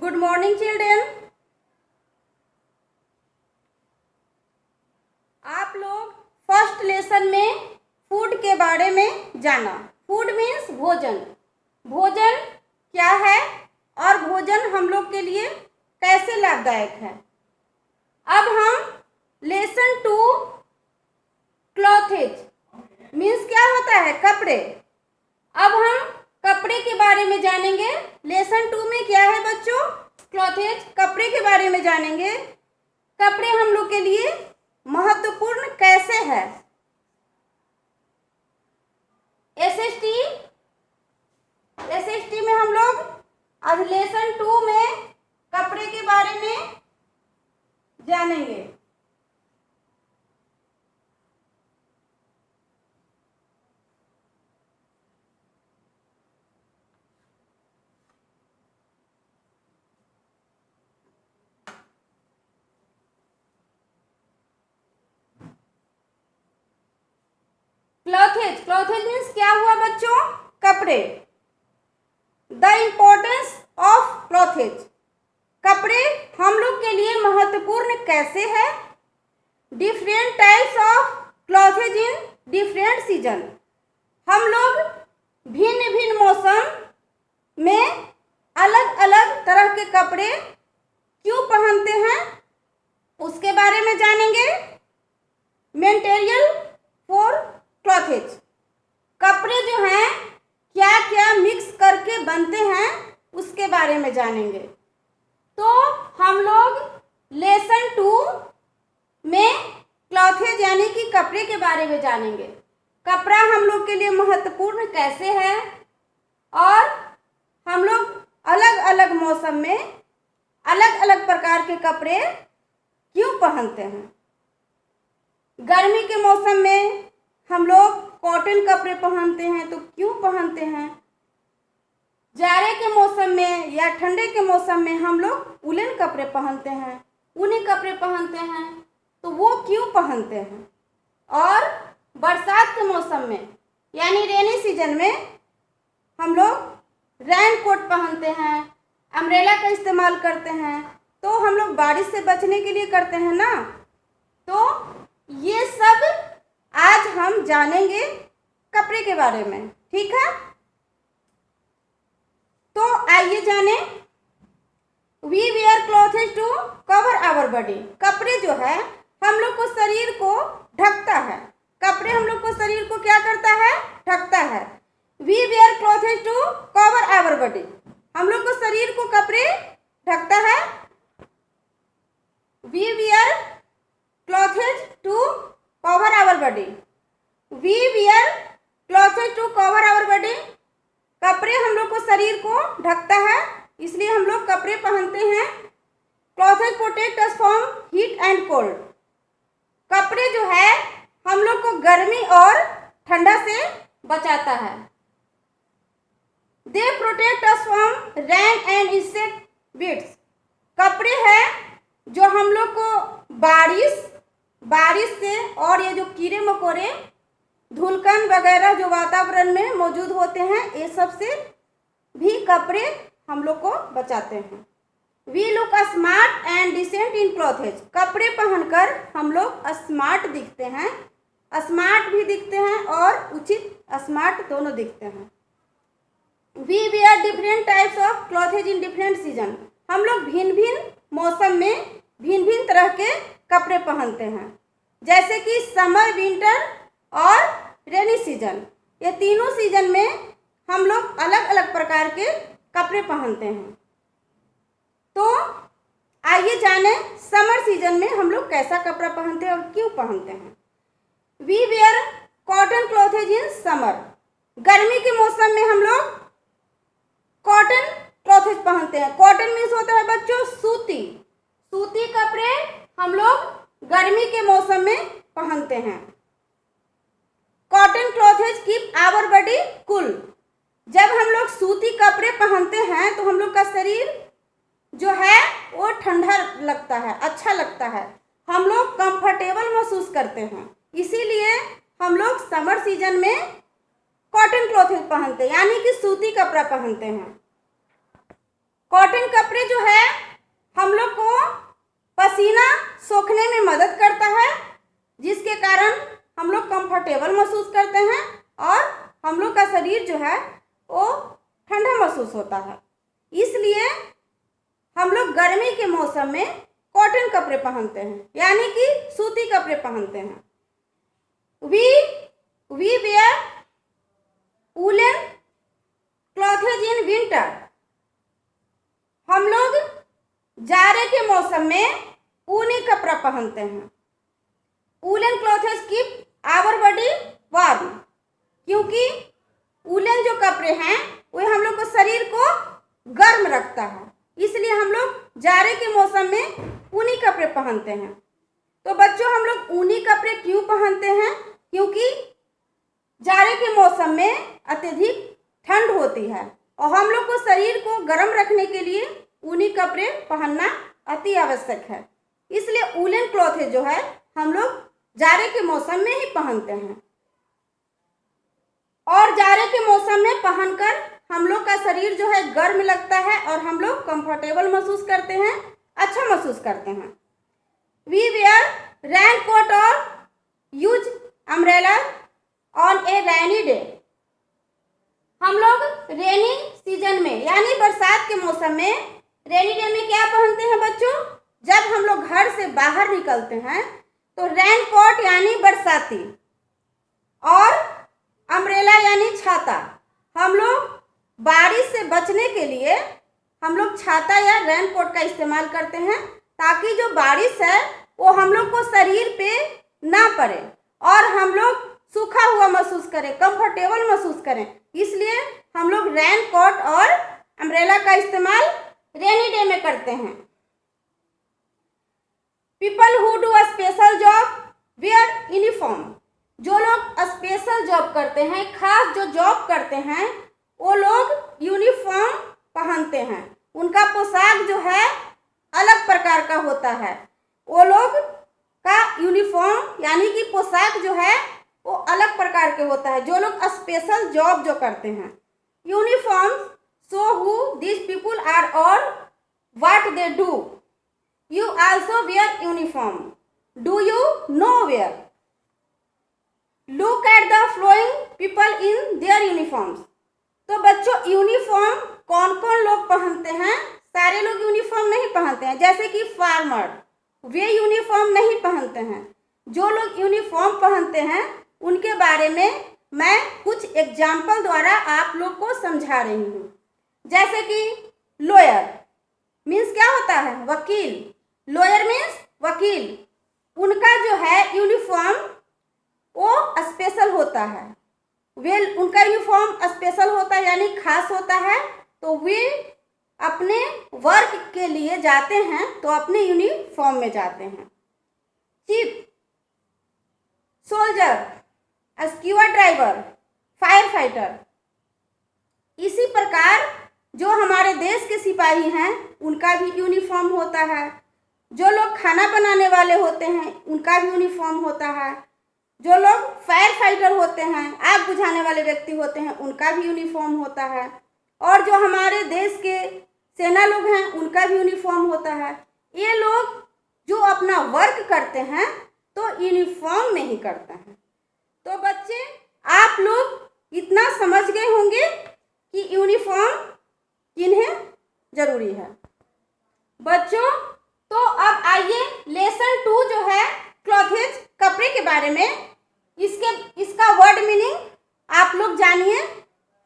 Good morning children. आप लोग first lesson में फूड के बारे में जाना। फूड मीन्स भोजन। भोजन क्या है और भोजन हम लोग के लिए कैसे लाभदायक है। अब हम लेसन 2 क्लॉथेज मीन्स क्या होता है, कपड़े। अब हम कपड़े के बारे में जानेंगे। लेसन 2 में क्या है बच्चों, क्लॉथेज, कपड़े के बारे में जानेंगे। कपड़े हम लोग के लिए महत्वपूर्ण कैसे है। एसएसटी में हम लोग आज लेसन 2 में कपड़े के बारे में जानेंगे। क्लॉथेज मीन्स क्या हुआ बच्चों, कपड़े। द इम्पोर्टेंस ऑफ क्लॉथेज, कपड़े हम लोग के लिए महत्वपूर्ण कैसे है। Different types of clothes in different season, हम लोग भिन्न भिन्न मौसम में अलग अलग तरह के कपड़े क्यों पहनते हैं उसके बारे में जानेंगे। मटेरियल फॉर क्लॉथेज, कपड़े जो हैं क्या क्या मिक्स करके बनते हैं उसके बारे में जानेंगे। तो हम लोग लेसन 2 में क्लॉथेज यानी कि कपड़े के बारे में जानेंगे। कपड़ा हम लोग के लिए महत्वपूर्ण कैसे है और हम लोग अलग अलग मौसम में अलग अलग प्रकार के कपड़े क्यों पहनते हैं। गर्मी के मौसम में हम लोग कॉटन कपड़े पहनते हैं तो क्यों पहनते हैं। जाड़े के मौसम में या ठंडे के मौसम में हम लोग वूलन कपड़े पहनते हैं, ऊनी कपड़े पहनते हैं तो वो क्यों पहनते हैं। और बरसात के मौसम में यानी रेनी सीजन में हम लोग रेन कोट पहनते हैं, अम्ब्रेला का इस्तेमाल करते हैं, तो हम लोग बारिश से बचने के लिए करते हैं ना। तो ये सब आज हम जानेंगे कपड़े के बारे में, ठीक है। तो आइए जाने। We wear clothes to cover our body, कपड़े जो है हम लोग को शरीर को ढकता है। कपड़े हम लोग को शरीर को क्या करता है, ढकता है। We wear clothes to cover our body, हम लोग को शरीर को कपड़े ढकता है। We wear clothes to cover our body, we wear clothes to cover our body, कपड़े हम लोग को शरीर को ढकता है इसलिए हम लोग कपड़े पहनते हैं। Clothes protect us from heat and cold, कपड़े जो है हम लोग को गर्मी और ठंडा से बचाता है। They protect us from rain and insect bits, कपड़े हैं जो हम लोग को बारिश से और ये जो कीड़े मकोड़े धूलकण वगैरह जो वातावरण में मौजूद होते हैं ये सब से भी कपड़े हम लोग को बचाते हैं। We look smart and decent in clothes, कपड़े पहनकर हम लोग स्मार्ट दिखते हैं, स्मार्ट भी दिखते हैं और उचित स्मार्ट दोनों दिखते हैं। We wear different types of clothes in different season, हम लोग भिन्न भिन्न मौसम में भिन्न भिन्न तरह के कपड़े पहनते हैं, जैसे कि समर, विंटर और रेनी सीजन। ये तीनों सीजन में हम लोग अलग अलग प्रकार के कपड़े पहनते हैं। तो आइए जाने समर सीजन में हम लोग कैसा कपड़ा पहनते हैं और क्यों पहनते हैं। We wear cotton clothes in summer, गर्मी के मौसम में हम लोग कॉटन क्लॉथेज पहनते हैं। कॉटन मीन्स होता है बच्चों सूती कपड़े हम लोग गर्मी के मौसम में पहनते हैं। Cotton clothes keep our body cool, जब हम लोग सूती कपड़े पहनते हैं तो हम लोग का शरीर जो है वो ठंडा लगता है, अच्छा लगता है, हम लोग कंफर्टेबल महसूस करते हैं। इसीलिए हम लोग समर सीजन में कॉटन क्लॉथेज पहनते हैं यानी कि सूती कपड़ा पहनते हैं। कॉटन कपड़े जो है हम लोग को पसीना सोखने में मदद करता है, जिसके कारण हम लोग कंफर्टेबल महसूस करते हैं और हम लोग का शरीर जो है वो ठंडा महसूस होता है। इसलिए हम लोग गर्मी के मौसम में कॉटन कपड़े पहनते हैं, यानी कि सूती कपड़े पहनते हैं। We wear woollen clothes in winter. हम लोग जाड़े के मौसम में ऊनी कपड़ा पहनते हैं। Woollen clothes keep our body warm, क्योंकि वूलन जो कपड़े हैं वो हम लोग को शरीर को गर्म रखता है, इसलिए हम लोग जाड़े के मौसम में ऊनी कपड़े पहनते हैं। तो बच्चों, हम लोग ऊनी कपड़े क्यों पहनते हैं? क्योंकि जाड़े के मौसम में अत्यधिक ठंड होती है और हम लोग को शरीर को गर्म रखने के लिए ऊनी कपड़े पहनना अति आवश्यक है। इसलिए वूलन क्लॉथेज जो है हम लोग जाड़े के मौसम में ही पहनते हैं और जाड़े के मौसम में पहनकर हम लोग का शरीर जो है गर्म लगता है और हम लोग कंफर्टेबल महसूस करते हैं, अच्छा महसूस करते हैं। वी वेयर रेन कोट और use umbrella on A rainy day. हम लोग रेनी सीजन में यानी बरसात के मौसम में रेनी डे में क्या पहनते हैं बच्चों? जब हम लोग घर से बाहर निकलते हैं तो रेन कोट यानी बरसाती और अम्ब्रेला यानी छाता। हम लोग बारिश से बचने के लिए हम लोग छाता या रेन कोट का इस्तेमाल करते हैं, ताकि जो बारिश है वो हम लोग को शरीर पे ना पड़े और हम लोग सूखा हुआ महसूस करें, कंफर्टेबल महसूस करें। इसलिए हम लोग रेन कोट और अम्ब्रेला का इस्तेमाल रेनी डे में करते हैं। People who do a special job where uniform. जो लोग स्पेशल जॉब करते हैं, खास जो जॉब करते हैं, वो लोग यूनिफॉर्म पहनते हैं। उनका पोशाक जो है अलग प्रकार का होता है। वो लोग का यूनिफॉर्म यानी कि पोशाक जो है वो अलग प्रकार के होता है, जो लोग स्पेशल जॉब जो करते हैं। Uniform show who this people are और what they do. You also wear uniform. Do you know wear? Look at the following people in their uniforms. तो बच्चों, यूनिफॉर्म कौन कौन लोग पहनते हैं? सारे लोग यूनिफॉर्म नहीं पहनते हैं, जैसे कि फार्मर, वे यूनिफॉर्म नहीं पहनते हैं। जो लोग यूनिफॉर्म पहनते हैं उनके बारे में मैं कुछ एग्जाम्पल द्वारा आप लोग को समझा रही हूँ। जैसे कि लॉयर मीन्स क्या होता है? वकील। लॉयर मीन्स वकील। उनका जो है यूनिफॉर्म वो स्पेशल होता है। वे उनका यूनिफॉर्म स्पेशल होता है यानी खास होता है, तो वे अपने वर्क के लिए जाते हैं तो अपने यूनिफॉर्म में जाते हैं। Chief soldier, scuba driver, fire fighter. इसी प्रकार जो हमारे देश के सिपाही हैं उनका भी यूनिफॉर्म होता है। जो लोग खाना बनाने वाले होते हैं उनका भी यूनिफॉर्म होता है। जो लोग फायर फाइटर होते हैं, आग बुझाने वाले व्यक्ति होते हैं, उनका भी यूनिफॉर्म होता है। और जो हमारे देश के सेना लोग हैं उनका भी यूनिफॉर्म होता है। ये लोग जो अपना वर्क करते हैं तो यूनिफॉर्म में ही करते हैं। तो बच्चे, आप लोग इतना समझ गए होंगे कि यूनिफॉर्म किन्हें जरूरी है। बच्चों, तो अब आइए लेसन 2 जो है क्लॉथेज, कपड़े के बारे में, इसका वर्ड मीनिंग आप लोग जानिए।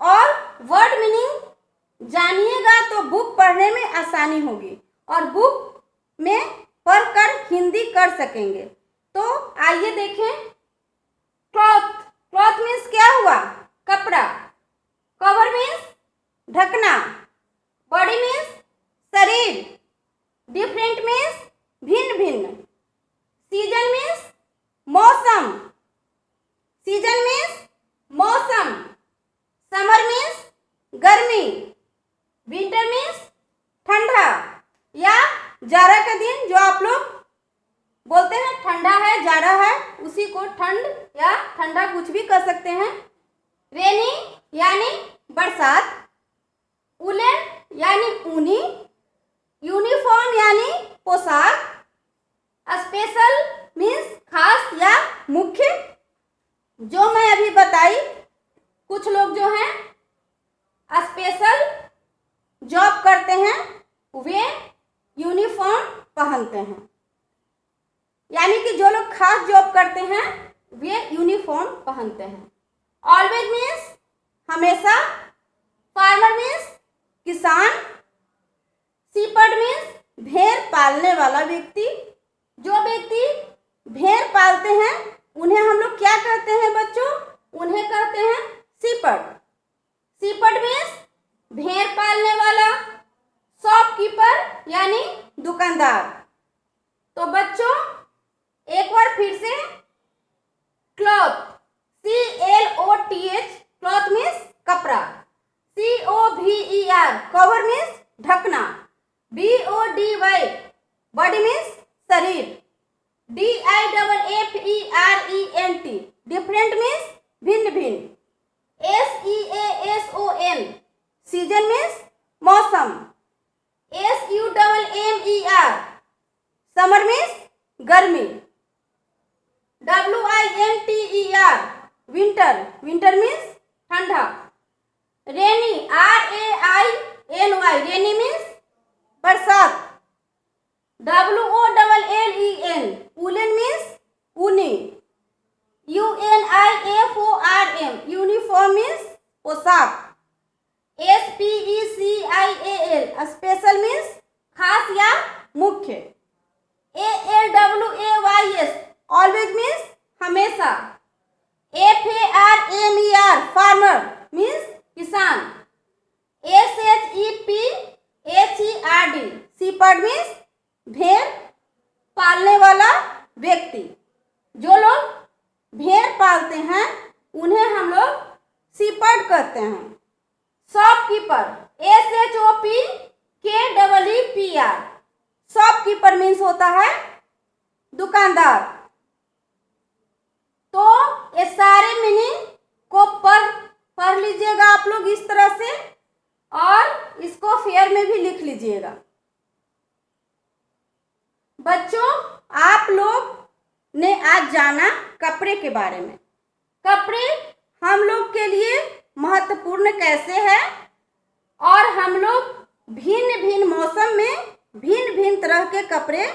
और वर्ड मीनिंग जानिएगा तो बुक पढ़ने में आसानी होगी और बुक में पढ़कर हिंदी कर सकेंगे। तो आइए देखें। क्लॉथ, क्लॉथ मीन्स क्या हुआ? कपड़ा। कवर मीन्स ढकना। बॉडी मीन्स शरीर। डिफरेंट मीन्स भिन्न भिन्न। सीजन मीन्स मौसम। सीजन मीन्स मौसम। समर मीन्स गर्मी। विंटर मीन्स ठंडा या जाड़ा का दिन, जो आप लोग बोलते हैं ठंडा है, जाड़ा है, उसी को ठंड या ठंडा कुछ भी कर सकते हैं। रेनी यानी बरसात। वुलन यानी ऊनी, यूनिफॉर्म यानी पोशाक, स्पेशल मीन्स खास या मुख्य। जो मैं अभी बताई, कुछ लोग जो हैं स्पेशल जॉब करते हैं वे यूनिफॉर्म पहनते हैं, यानी कि जो लोग खास जॉब करते हैं वे यूनिफॉर्म पहनते हैं। ऑलवेज मीन्स हमेशा, फार्मर मीन्स किसान, शीपर्ड मीन्स भेड़ पालने वाला व्यक्ति। जो व्यक्ति भेड़ पालते हैं उन्हें हम लोग क्या कहते हैं बच्चों? उन्हें कहते हैं शीपर्ड। शीपर्ड मीन्स भेड़ पालने वाला। शॉपकीपर यानी दुकानदार। तो बच्चों एक बार फिर से, क्लॉथ, CLOTH, क्लॉथ मीन्स कपड़ा। COVER, कवर मीन्स ढकना। BODY, बॉडी मीन्स शरीर। DIFFERENT, डिफरेंट मीन्स भिन्न भिन्न। SEASON, सीजन मीन्स मौसम। SUMMER, समर मीन्स गर्मी। WINTER, विंटर, विंटर मीन्स ठंडा। रेनी, RAINY, रेनी मीन्स बरसात। WOLLEN, वुलन मीन्स ऊनी। UNIFORM, यूनिफॉर्म मीन्स पोशाक। SPECIAL, स्पेशल मीन्स खास या मुख्य। ALWAYS, ऑलवेज मीन्स हमेशा। FARMER, फार्मर मीन्स किसान। SHEPHERD, शीपर्ड मीन्स भेड़ पालने वाला व्यक्ति। जो लोग भेड़ पालते हैं उन्हें हम लोग शीपर्ड कहते हैं। शॉपकीपर, SHOPKEEPR, शॉपकीपर मीन्स होता है दुकानदार। तो ये सारे मीनिंग को पढ़ लीजिएगा आप लोग इस तरह से, और इसको फेयर में भी लिख लीजिएगा। बच्चों आप लोग ने आज जाना कपड़े के बारे में। कपड़े हम लोग के लिए महत्वपूर्ण कैसे है, और हम लोग भिन्न भिन्न मौसम में भिन्न भिन्न तरह के कपड़े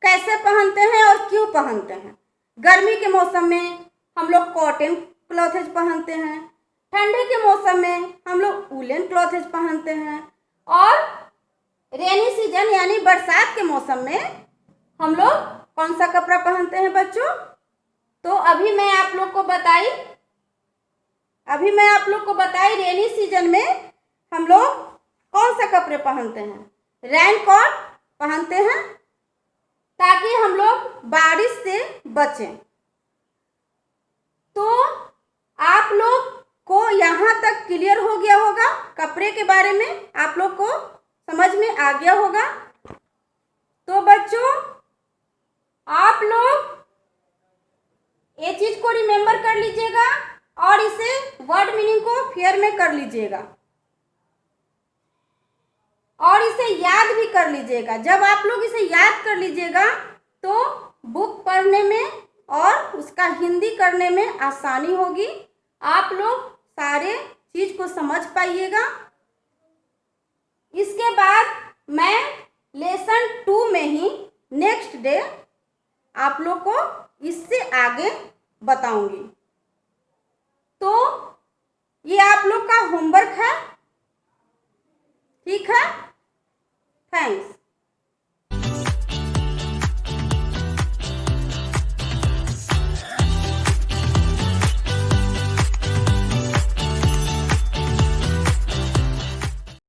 कैसे पहनते हैं और क्यों पहनते हैं। गर्मी के मौसम में हम लोग कॉटन क्लॉथेज पहनते हैं, ठंडे के मौसम में हम लोग वूलन क्लॉथेज पहनते हैं, और रेनी सीजन यानी बरसात के मौसम में हम लोग कौन सा कपड़ा पहनते हैं बच्चों? तो अभी मैं आप लोग को बताई रेनी सीजन में हम लोग कौन सा कपड़े पहनते हैं। रेन कोट पहनते हैं ताकि हम लोग बारिश से बचें। तो आप लोग को यहाँ तक क्लियर हो गया होगा, कपड़े के बारे में आप लोग को समझ में आ गया होगा। तो बच्चों आप लोग ये चीज को रिमेम्बर कर लीजिएगा और इसे वर्ड मीनिंग को फेयर में कर लीजिएगा और इसे याद भी कर लीजिएगा। जब आप लोग इसे याद कर लीजिएगा तो बुक पढ़ने में और उसका हिंदी करने में आसानी होगी। आप लोग सारे चीज को समझ पाइएगा। इसके बाद मैं लेसन 2 में ही नेक्स्ट डे आप लोग को इससे आगे बताऊंगी। तो ये आप लोग का होमवर्क है, ठीक है। थैंक्स।